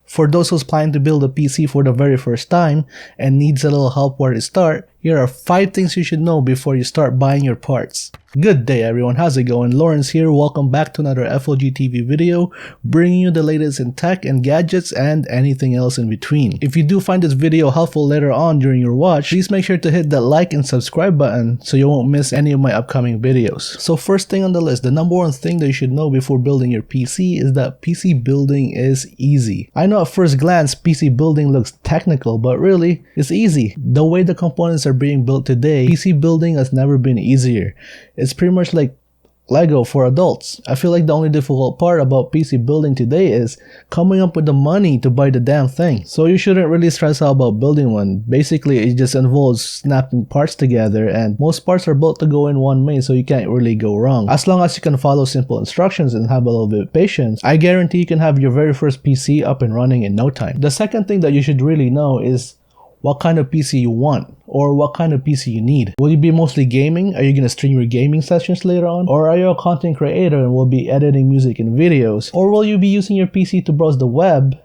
For those who's planning to build a PC for the very first time and needs a little help where to start, here are 5 things you should know before you start buying your parts. Good day everyone, how's it going? Lawrence here, welcome back to another FLG TV video, bringing you the latest in tech and gadgets and anything else in between. If you do find this video helpful later on during your watch, please make sure to hit that like and subscribe button so you won't miss any of my upcoming videos. So first thing on the list, the number one thing that you should know before building your PC is that PC building is easy. I know at first glance PC building looks technical, but really it's easy. The way the components are being built today, PC building has never been easier. It's pretty much like Lego for adults. I feel like the only difficult part about PC building today is coming up with the money to buy the damn thing. So you shouldn't really stress out about building one. Basically, it just involves snapping parts together, and most parts are built to go in one main, so you can't really go wrong. As long as you can follow simple instructions and have a little bit of patience, I guarantee you can have your very first PC up and running in no time. The second thing that you should really know is what kind of PC you want, or what kind of PC you need. Will you be mostly gaming? Are you going to stream your gaming sessions later on? Or are you a content creator and will be editing music and videos? Or will you be using your PC to browse the web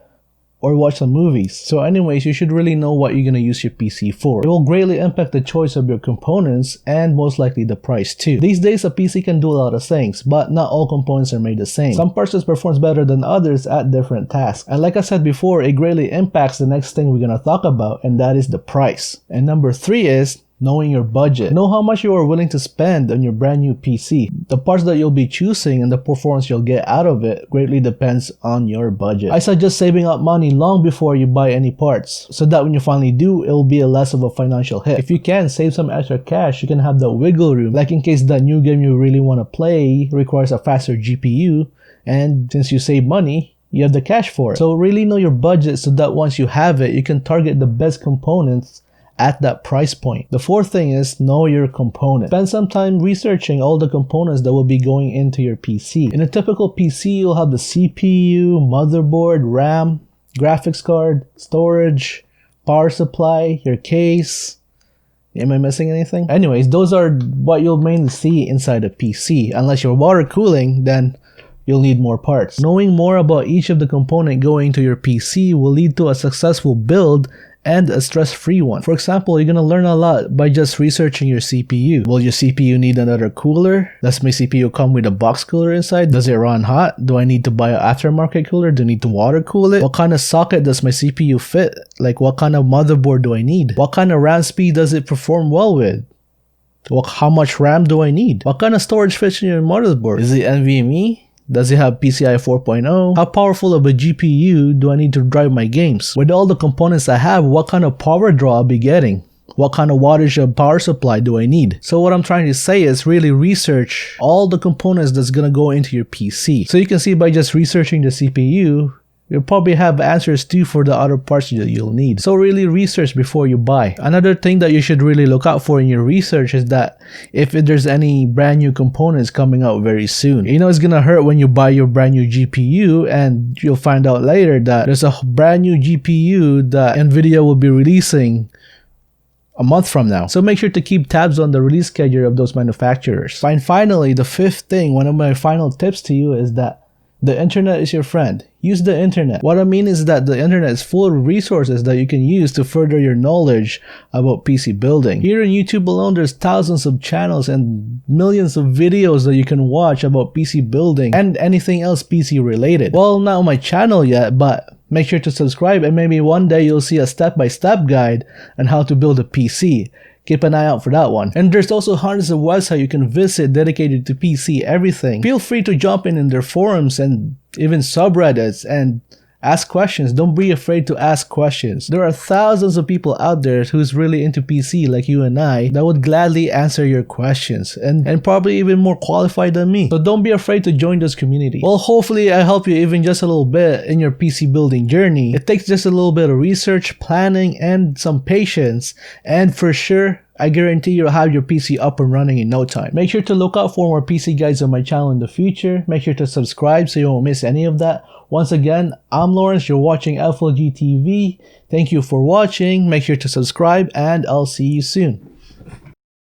or watch some movies? So anyways, you should really know what you're going to use your PC for. It will greatly impact the choice of your components and most likely the price too. These days a PC can do a lot of things, but not all components are made the same. Some parts just performs better than others at different tasks. And like I said before, it greatly impacts the next thing we're going to talk about, and that is the price. And number 3 is knowing your budget. Know how much you are willing to spend on your brand new PC. The parts that you'll be choosing and the performance you'll get out of it greatly depends on your budget. I suggest saving up money long before you buy any parts, so that when you finally do, it'll be less of a financial hit. If you can save some extra cash, you can have the wiggle room, like in case that new game you really want to play requires a faster GPU, and since you save money, you have the cash for it. So really know your budget so that once you have it, you can target the best components at that price point. The fourth thing is know your component. Spend some time researching all the components that will be going into your PC. In a typical PC, you'll have the CPU, motherboard, RAM, graphics card, storage, power supply, your case. Am I missing anything? Anyways, those are what you'll mainly see inside a PC. Unless you're water cooling, then you'll need more parts. Knowing more about each of the component going into your PC will lead to a successful build and a stress-free one. For example, you're gonna learn a lot by just researching your CPU. Will your CPU need another cooler? Does my CPU come with a box cooler inside? Does it run hot? Do I need to buy an aftermarket cooler? Do I need to water cool it? What kind of socket does my CPU fit? Like what kind of motherboard do I need? What kind of RAM speed does it perform well with? How much RAM do I need? What kind of storage fits in your motherboard? Is it NVMe? Does it have PCI 4.0? How powerful of a GPU do I need to drive my games? With all the components I have, what kind of power draw I'll be getting? What kind of wattage of power supply do I need? So what I'm trying to say is really research all the components that's gonna go into your PC. So you can see by just researching the CPU, you'll probably have answers too for the other parts that you'll need. So really research before you buy. Another thing that you should really look out for in your research is that if there's any brand new components coming out very soon. You know it's gonna hurt when you buy your brand new GPU and you'll find out later that there's a brand new GPU that NVIDIA will be releasing a month from now. So make sure to keep tabs on the release schedule of those manufacturers. Finally, the 5th thing, one of my final tips to you is that the internet is your friend. Use the internet. What I mean is that the internet is full of resources that you can use to further your knowledge about PC building. Here on YouTube alone, there's thousands of channels and millions of videos that you can watch about PC building and anything else PC related. Well, not on my channel yet, but make sure to subscribe and maybe one day you'll see a step-by-step guide on how to build a PC. Keep an eye out for that one. And there's also hundreds of websites you can visit dedicated to PC everything. Feel free to jump in their forums and even subreddits and ask questions. Don't be afraid to ask questions. There are thousands of people out there who's really into PC like you and I that would gladly answer your questions and probably even more qualified than me. So don't be afraid to join this community. Well, hopefully I help you even just a little bit in your PC building journey. It takes just a little bit of research, planning, and some patience, and for sure I guarantee you'll have your PC up and running in no time. Make sure to look out for more PC guides on my channel in the future. Make sure to subscribe so you won't miss any of that. Once again, I'm Lawrence, you're watching FLG TV. Thank you for watching. Make sure to subscribe and I'll see you soon.